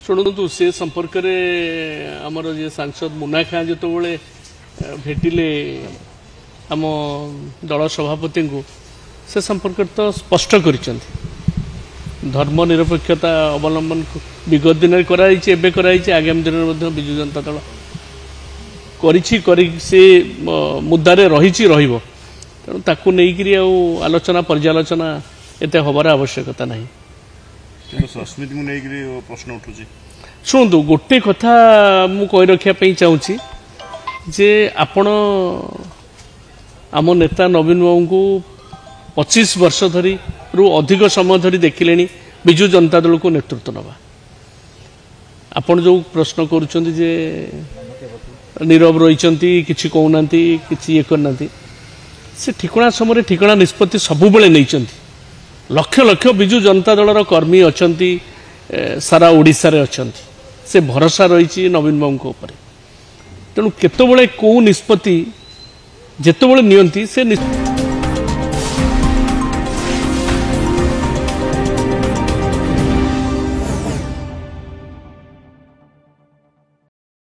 शुणु से संपर्क में आमर जे सांसद मुन्ना खां जो भेटिले आम दल सभापति को से संपर्क तो स्पष्ट कर धर्म निरपेक्षता अवलंबन विगत दिन कराई आगामी दिन में विजु जनता दल से मुद्दारे रही तेणु ताकू नहीं आलोचना पर्यालोचना एत हबार आवश्यकता नहीं। संस्कृति को प्रश्न उठू शुणु गोटे कथा मु कही रखापी चाहूँगी जे आपण आम नेता नवीन बाबू को 25 वर्ष धरी रु अधिक समय धरी देखिले विजु जनता दल को नेतृत्व नवा आपण जो प्रश्न करुँच जे नीरव रही किसी कहना कि ये करना से ठिकणा समय ठिकणा निष्पत्ति सबुबले नहीं लक्ष लक्ष विजु जनता दलर कर्मी अच्छा सारा ओडिशा रे अच्छा से भरोसा रही नवीन बाबू ऊपर तेणु केतबेले कौ निष्पत्ति जेतबेले नियंती से